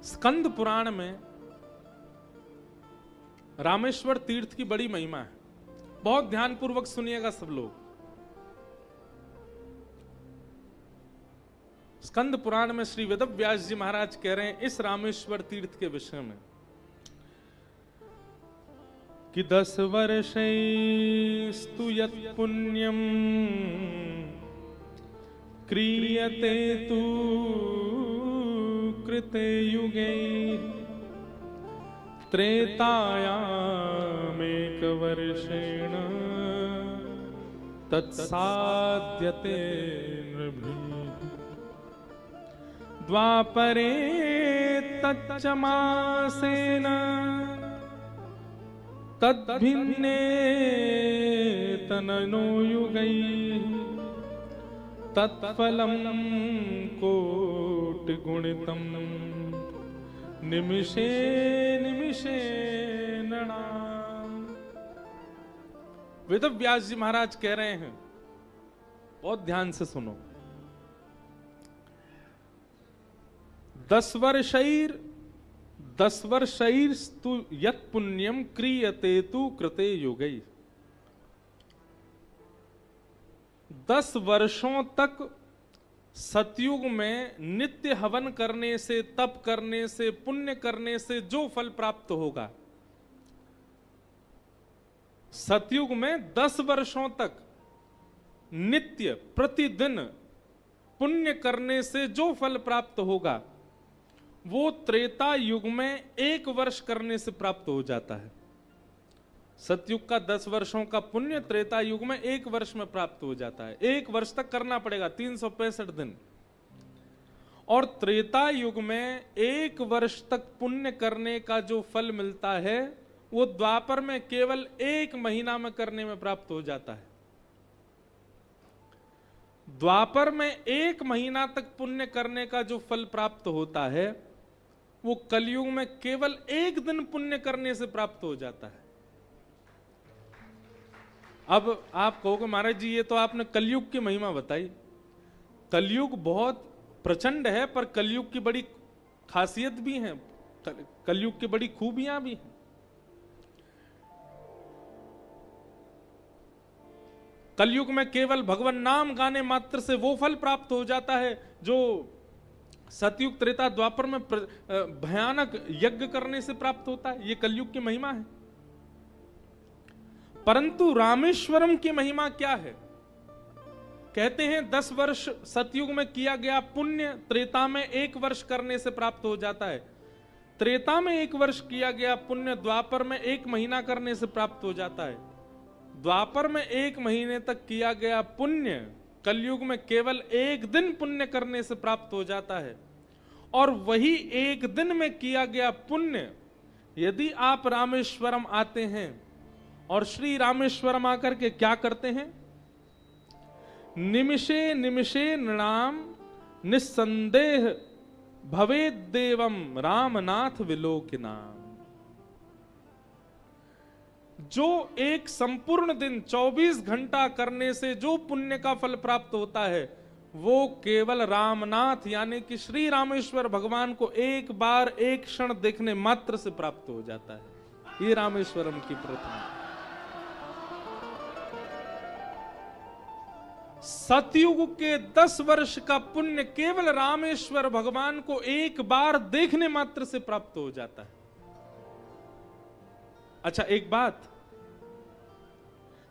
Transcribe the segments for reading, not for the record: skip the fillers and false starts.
स्कंद पुराण में रामेश्वर तीर्थ की बड़ी महिमा है। बहुत ध्यानपूर्वक सुनिएगा सब लोग। स्कंद पुराण में श्री वेदव्यास जी महाराज कह रहे हैं इस रामेश्वर तीर्थ के विषय में कि 10 वर्षैस्तु यत् पुण्यम क्रियते तु कृते युगे त्रेतायामेकवर्षेण तत्साध्यते नृभिः द्वापरे तच्च मासेन तद्भिन्ने तननो युगैः तत्फलं कोटिगुणितं निमिषे निमिषे नृणाम्। वेदव्यास जी महाराज कह रहे हैं, बहुत ध्यान से सुनो। 10 वर्षैस्तु यत् पुण्यम क्रियते तु कृते युगै। 10 वर्षों तक सतयुग में नित्य हवन करने से, तप करने से, पुण्य करने से जो फल प्राप्त होगा, सतयुग में 10 वर्षों तक नित्य प्रतिदिन पुण्य करने से जो फल प्राप्त होगा वो त्रेता युग में 1 वर्ष करने से प्राप्त हो जाता है। सतयुग का 10 वर्षों का पुण्य त्रेता युग में 1 वर्ष में प्राप्त हो जाता है। 1 वर्ष तक करना पड़ेगा, 365 दिन। और त्रेता युग में 1 वर्ष तक पुण्य करने का जो फल मिलता है वो द्वापर में केवल 1 महीना में करने में प्राप्त हो जाता है। द्वापर में 1 महीना तक पुण्य करने का जो फल प्राप्त होता है वो कलयुग में केवल 1 दिन पुण्य करने से प्राप्त हो जाता है। अब आप कहोगे महाराज जी ये तो आपने कलयुग की महिमा बताई। कलयुग बहुत प्रचंड है, पर कलयुग की बड़ी खासियत भी है, कलयुग की बड़ी खूबियां भी हैं। कलयुग में केवल भगवान नाम गाने मात्र से वो फल प्राप्त हो जाता है जो सतयुग त्रेता द्वापर में भयानक यज्ञ करने से प्राप्त होता है। ये कलयुग की महिमा है। परंतु रामेश्वरम की महिमा क्या है? कहते हैं 10 वर्ष सतयुग में किया गया पुण्य त्रेता में 1 वर्ष करने से प्राप्त हो जाता है। त्रेता में 1 वर्ष किया गया पुण्य द्वापर में 1 महीना करने से प्राप्त हो जाता है। द्वापर में 1 महीने तक किया गया पुण्य कलयुग में केवल 1 दिन पुण्य करने से प्राप्त हो जाता है। और वही 1 दिन में किया गया पुण्य यदि आप रामेश्वरम आते हैं और श्री रामेश्वरम आकर के क्या करते हैं? निमिषे निमिषे नृणाम निस्संदेह भवेद देवम रामनाथ विलोकिनाम। जो एक संपूर्ण दिन 24 घंटा करने से जो पुण्य का फल प्राप्त होता है वो केवल रामनाथ यानी कि श्री रामेश्वर भगवान को एक बार एक क्षण देखने मात्र से प्राप्त हो जाता है। ये रामेश्वरम की प्रथा। सतयुग के 10 वर्ष का पुण्य केवल रामेश्वर भगवान को एक बार देखने मात्र से प्राप्त हो जाता है। अच्छा एक बात,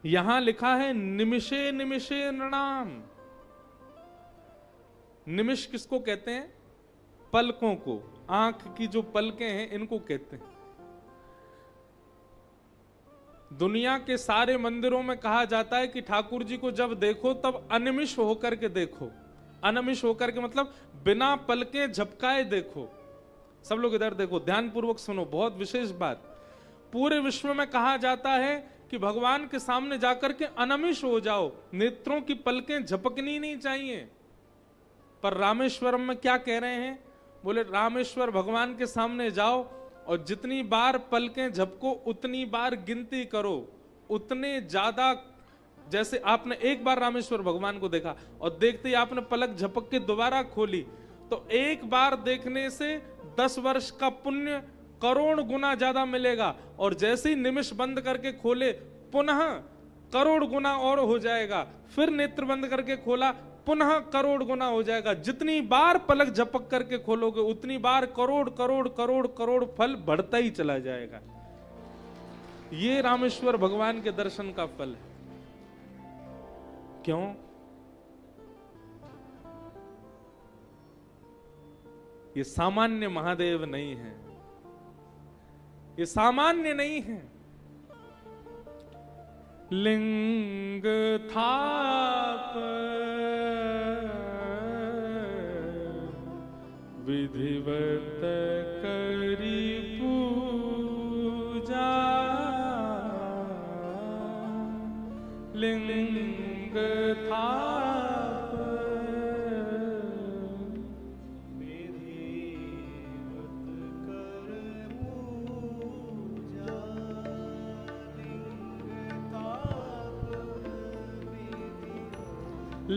यहां लिखा है निमिषे निमिषे नृणाम। निमिष किसको कहते हैं? पलकों को। आंख की जो पलकें हैं इनको कहते हैं। दुनिया के सारे मंदिरों में कहा जाता है कि ठाकुर जी को जब देखो तब अनिमिष होकर के देखो। अनिमिष होकर के मतलब बिना पलकें झपकाए देखो। सब लोग इधर देखो, ध्यान पूर्वक सुनो, बहुत विशेष बात। पूरे विश्व में कहा जाता है कि भगवान के सामने जाकर के अनिमिष हो जाओ, नेत्रों की पलकें झपकनी नहीं चाहिए। पर रामेश्वरम में क्या कह रहे हैं? बोले रामेश्वर भगवान के सामने जाओ और जितनी बार पलकें झपको उतनी बार गिनती करो, उतने ज्यादा। जैसे आपने एक बार रामेश्वर भगवान को देखा और देखते ही आपने पलक झपक के दोबारा खोली तो एक बार देखने से 10 वर्ष का पुण्य करोड़ गुना ज्यादा मिलेगा, और जैसे ही निमिष बंद करके खोले पुनः करोड़ गुना और हो जाएगा, फिर नेत्र बंद करके खोला पुनः करोड़ गुना हो जाएगा। जितनी बार पलक झपक करके खोलोगे उतनी बार करोड़ करोड़ करोड़ करोड़ फल बढ़ता ही चला जाएगा। ये रामेश्वर भगवान के दर्शन का फल है। क्यों? ये सामान्य महादेव नहीं है, ये सामान्य नहीं है। लिंग थाप विधिवत करी पूजा, लिंग थाप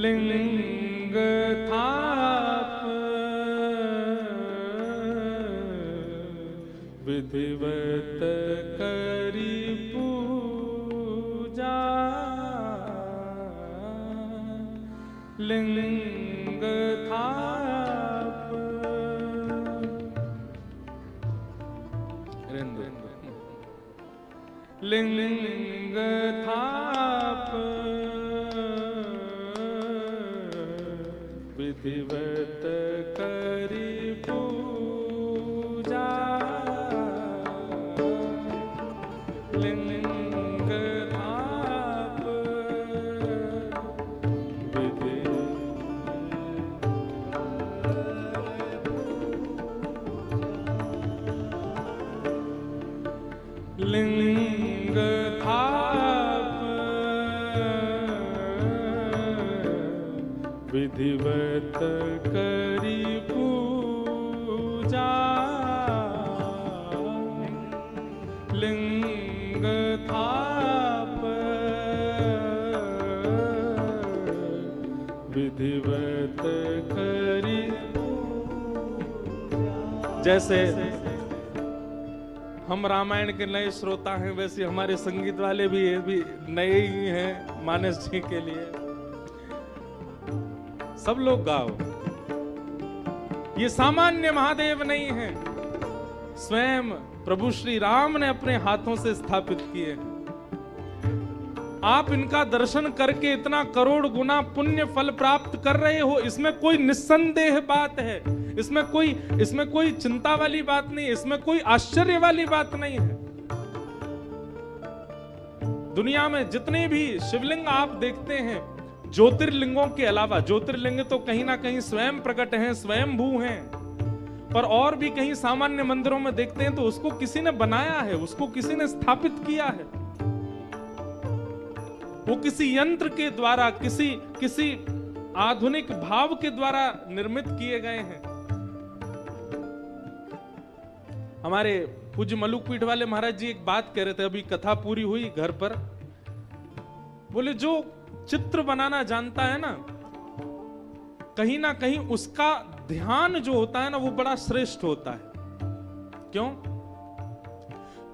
लिंग थाप विधिवत करी पूजा, लिंग थाप लिंग थाप विधिवत करी पूजा, लिंग थाप विधि लिंग थाप विधिवत करी पूजा, लिंग थाप विधिवत करी। जैसे हम रामायण के नए श्रोता हैं, वैसे हमारे संगीत वाले भी ये भी नए ही हैं मानस जी के लिए। सब लोग गाओ। ये सामान्य महादेव नहीं है, स्वयं प्रभु श्री राम ने अपने हाथों से स्थापित किए हैं। आप इनका दर्शन करके इतना करोड़ गुना पुण्य फल प्राप्त कर रहे हो, इसमें कोई निस्संदेह बात है, इसमें कोई चिंता वाली बात नहीं, इसमें कोई आश्चर्य वाली बात नहीं है। दुनिया में जितने भी शिवलिंग आप देखते हैं, ज्योतिर्लिंगों के अलावा, ज्योतिर्लिंग तो कहीं ना कहीं स्वयं प्रकट हैं, स्वयंभू हैं, पर और भी कहीं सामान्य मंदिरों में देखते हैं तो उसको किसी ने बनाया है, उसको किसी ने स्थापित किया है। वो किसी यंत्र के द्वारा, किसी आधुनिक भाव के द्वारा निर्मित किए गए हैं। हमारे पूज्य मलुकपीठ वाले महाराज जी एक बात कह रहे थे, अभी कथा पूरी हुई घर पर, बोले जो चित्र बनाना जानता है ना कहीं उसका ध्यान जो होता है ना वो बड़ा श्रेष्ठ होता है। क्यों?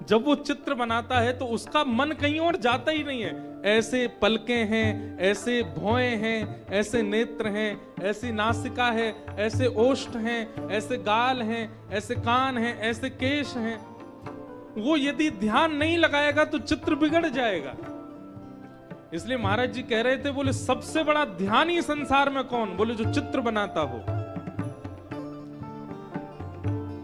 जब वो चित्र बनाता है तो उसका मन कहीं और जाता ही नहीं है। ऐसे पलकें हैं, ऐसे भौएं हैं, ऐसे नेत्र हैं, ऐसी नासिका है, ऐसे ओष्ठ हैं, ऐसे गाल हैं, ऐसे कान हैं, ऐसे केश हैं। वो यदि ध्यान नहीं लगाएगा तो चित्र बिगड़ जाएगा। इसलिए महाराज जी कह रहे थे, बोले सबसे बड़ा ध्यानी संसार में कौन? बोले जो चित्र बनाता हो।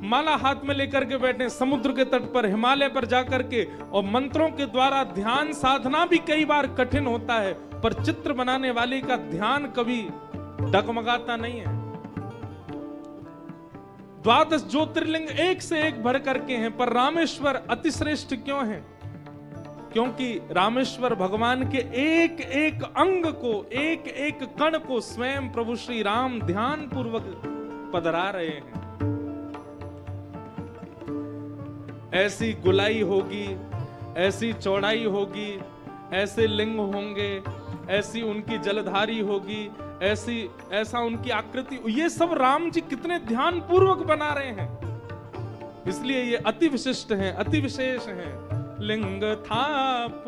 माला हाथ में लेकर के बैठे समुद्र के तट पर, हिमालय पर जाकर के, और मंत्रों के द्वारा ध्यान साधना भी कई बार कठिन होता है, पर चित्र बनाने वाले का ध्यान कभी डगमगाता नहीं है। 12 ज्योतिर्लिंग एक से एक भर करके हैं, पर रामेश्वर अतिश्रेष्ठ क्यों है? क्योंकि रामेश्वर भगवान के एक एक अंग को, एक एक कण को स्वयं प्रभु श्री राम ध्यान पूर्वक पधरा रहे हैं। ऐसी गुलाई होगी, ऐसी चौड़ाई होगी, ऐसे लिंग होंगे, ऐसी उनकी जलधारी होगी, ऐसा उनकी आकृति, ये सब राम जी कितने ध्यान पूर्वक बना रहे हैं, इसलिए ये अति विशिष्ट हैं, अति विशेष हैं। लिंग थाप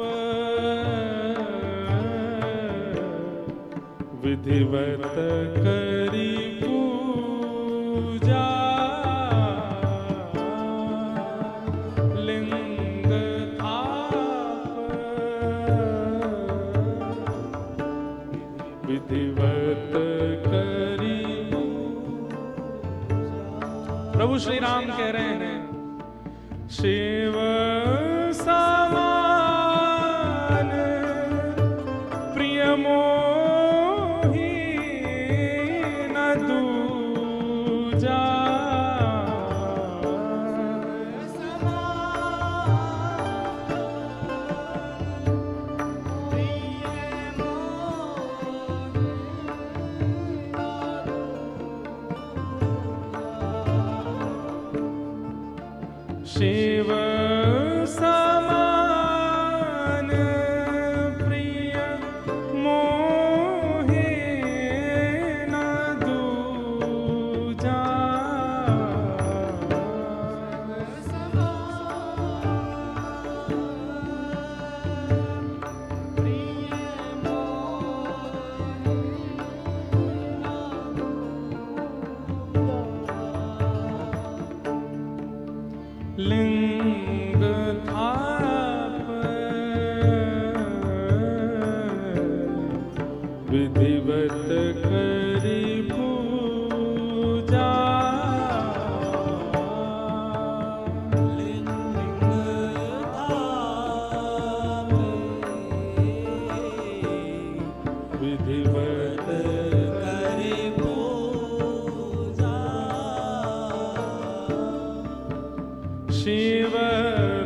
विधिवत करी पूजा, लिंग थाप विधिवत करी। प्रभु श्री राम कह रहे हैं, शिव समान प्रिय मोहि न दूजा, शिव समान प्रिय मोहि न दूजा, लिंग थाप विधिवत करी पूजा, लिंग थाप विधिवत करी पूजा, शिव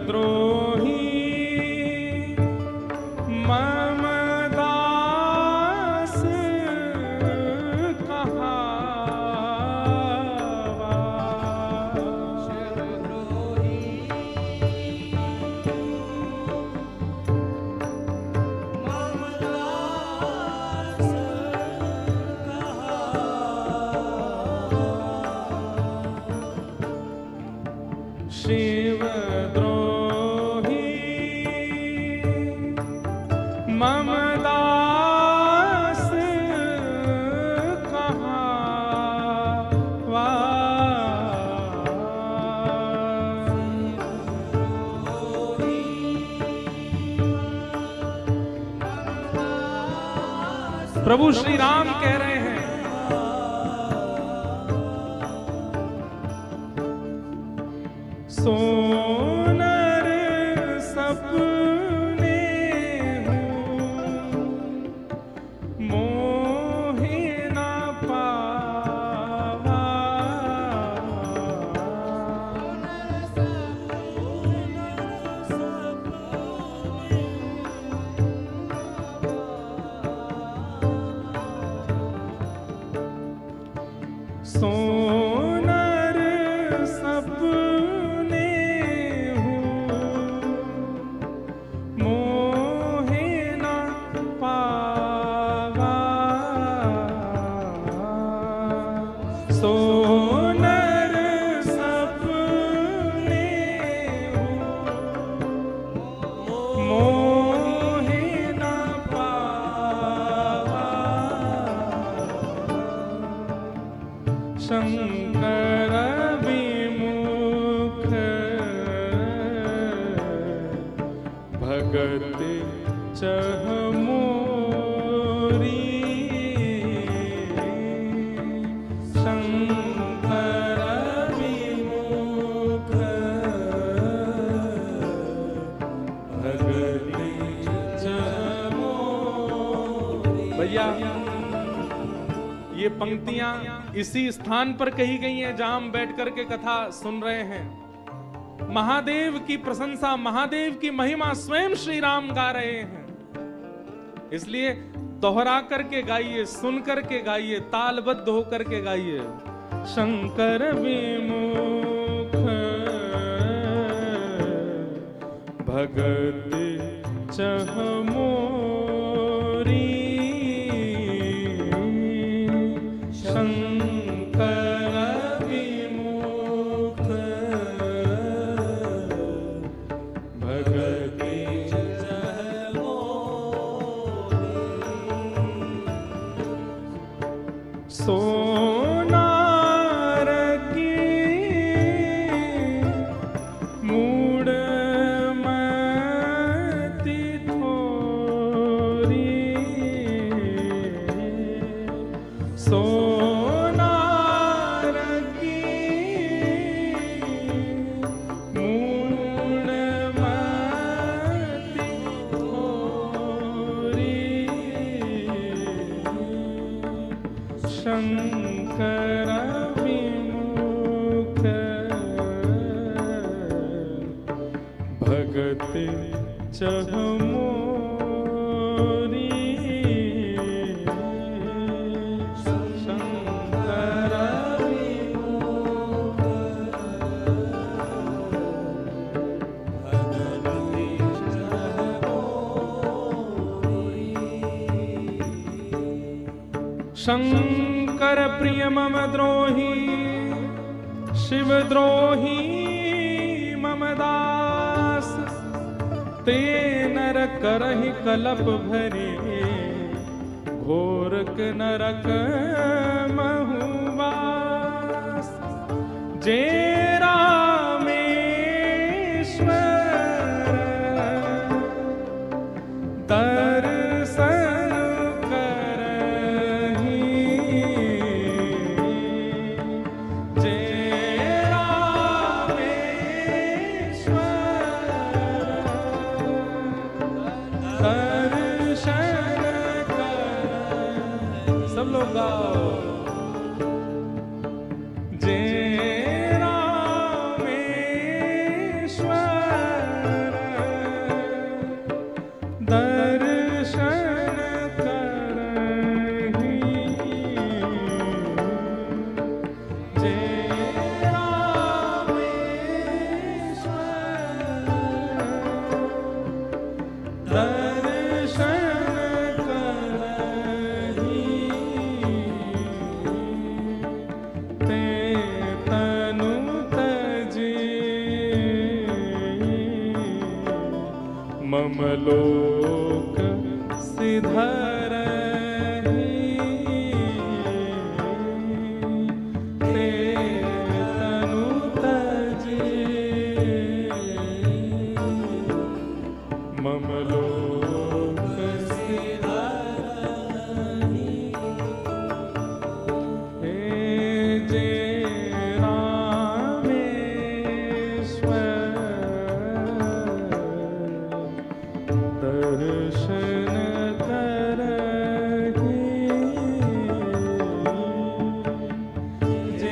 द्रोही मम दास कहावा, शिव द्रोही मम दास कहावा, शिव मम दास कहावा, प्रभु श्री राम कह रहे हैं, सोनर सपने मोहि न पावा, सोनर सपने मोहि न पावा, सोनर सपने मोहि न पावा, शंकर विमुख भगत चह मोरी, शंकर विमुख भगत चह मोरी। भैया ये पंक्तियां इसी स्थान पर कही गई हैं जहां हम बैठ करके कथा सुन रहे हैं। महादेव की प्रशंसा, महादेव की महिमा स्वयं श्री राम गा रहे हैं। इसलिए दोहरा करके गाइए, सुन करके गाइए, तालबद्ध होकर के गाइए। शंकर विमुख भगत चह मोरी, चह मोरी शंकर शंकर प्रिय मम द्रोही शिव द्रोही मम दास ते नर करहि कलप भरे घोरक नरक महुवास जे रामेश्वर दर्शन करहि जे दर्शन कर सब लोग गाओ जे रामेश्वर दर्शन करहि जे रामेश्वर दर्शन करहि ते तनु तजे मम लोक सिधरहि ते तनु तजे मम लोक सिधरहि हे जे रामेश्वर दर्शन करहि जे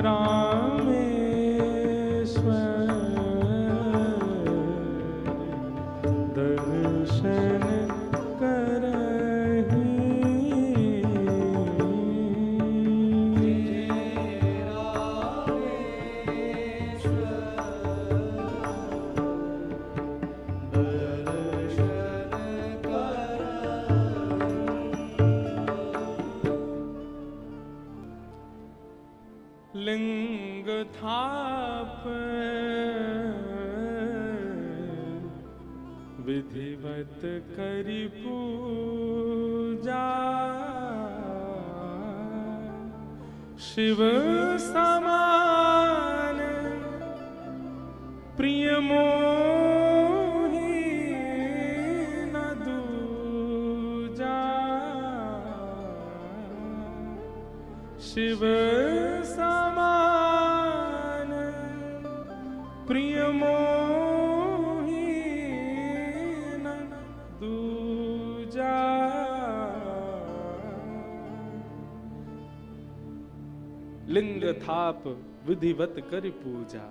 रामेश्वर दर्शन करहि लिंग थाप विधिवत करि पूजा शिव समान प्रिय मोहि न दूजा शिव समान प्रिय मोहि न दूजा लिंग थाप विधिवत करि पूजा।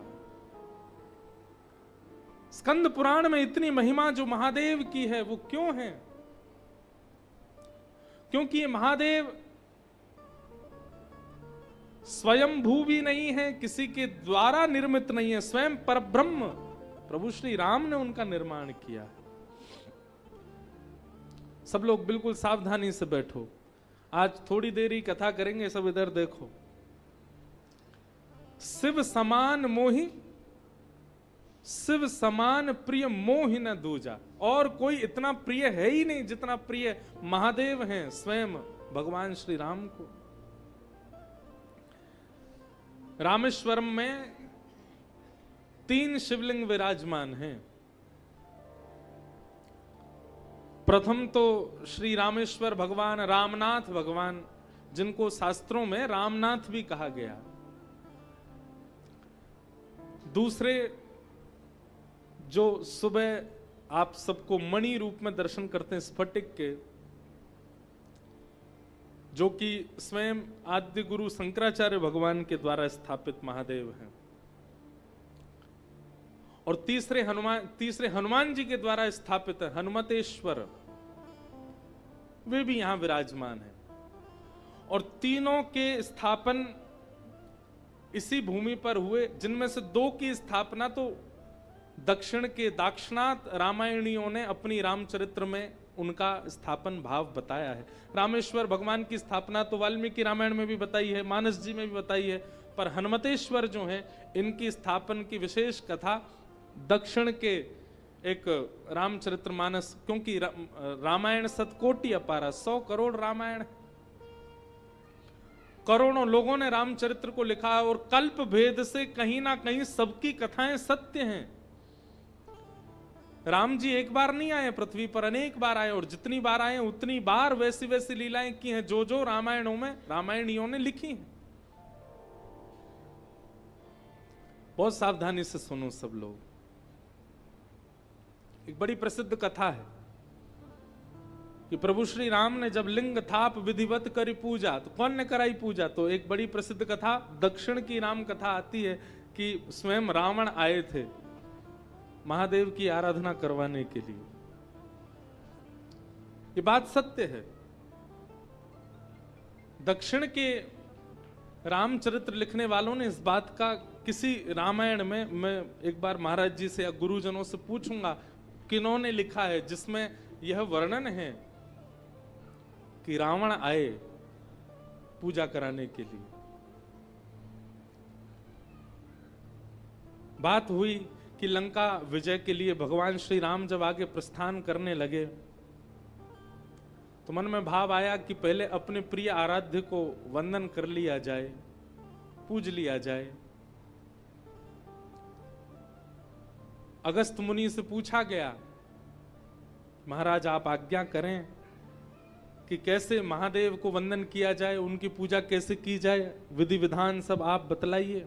स्कंद पुराण में इतनी महिमा जो महादेव की है वो क्यों है? क्योंकि ये महादेव स्वयंभू भी नहीं है, किसी के द्वारा निर्मित नहीं है, स्वयं परब्रह्म प्रभु श्री राम ने उनका निर्माण किया। सब लोग बिल्कुल सावधानी से बैठो, आज थोड़ी देर ही कथा करेंगे, सब इधर देखो। शिव समान मोहि, शिव समान प्रिय मोहि न दूजा। और कोई इतना प्रिय है ही नहीं जितना प्रिय महादेव हैं स्वयं भगवान श्री राम को। रामेश्वरम में 3 शिवलिंग विराजमान हैं। प्रथम तो श्री रामेश्वर भगवान रामनाथ भगवान, जिनको शास्त्रों में रामनाथ भी कहा गया। दूसरे जो सुबह आप सबको मणि रूप में दर्शन करते हैं स्फटिक के, जो कि स्वयं आद्य गुरु शंकराचार्य भगवान के द्वारा स्थापित महादेव हैं। और तीसरे हनुमान जी के द्वारा स्थापित है हनुमतेश्वर, वे भी यहां विराजमान हैं। और तीनों के स्थापन इसी भूमि पर हुए, जिनमें से दो की स्थापना तो दक्षिण के दाक्षिणात रामायणियों ने अपनी रामचरित्र में उनका स्थापन भाव बताया है। रामेश्वर भगवान की स्थापना तो वाल्मीकि रामायण में भी बताई है, मानस जी में भी बताई है, पर हनुमतेश्वर जो है इनकी स्थापन की विशेष कथा दक्षिण के एक रामचरित्र मानस, क्योंकि रामायण सतकोटि अपारा, 100 करोड़ रामायण, करोड़ों लोगों ने रामचरित्र को लिखा है, और कल्प भेद से कहीं ना कहीं सबकी कथाएं सत्य हैं। राम जी एक बार नहीं आए पृथ्वी पर, अनेक बार आए, और जितनी बार आए उतनी बार वैसी वैसी लीलाएं की हैं जो जो रामायणों में रामायणियों ने लिखी हैं। बहुत सावधानी से सुनो सब लोग। एक बड़ी प्रसिद्ध कथा है कि प्रभु श्री राम ने जब लिंग थाप विधिवत करी पूजा, तो कौन ने कराई पूजा? तो एक बड़ी प्रसिद्ध कथा दक्षिण की राम कथा आती है कि स्वयं रावण आए थे महादेव की आराधना करवाने के लिए। ये बात सत्य है। दक्षिण के रामचरित्र लिखने वालों ने इस बात का किसी रामायण में, मैं एक बार महाराज जी से या गुरुजनों से पूछूंगा किन्होंने लिखा है जिसमें यह वर्णन है कि रावण आए पूजा कराने के लिए। बात हुई कि लंका विजय के लिए भगवान श्री राम जब आगे प्रस्थान करने लगे तो मन में भाव आया कि पहले अपने प्रिय आराध्य को वंदन कर लिया जाए, पूज लिया जाए। अगस्त मुनि से पूछा गया, महाराज आप आज्ञा करें कि कैसे महादेव को वंदन किया जाए, उनकी पूजा कैसे की जाए, विधि विधान सब आप बतलाइए।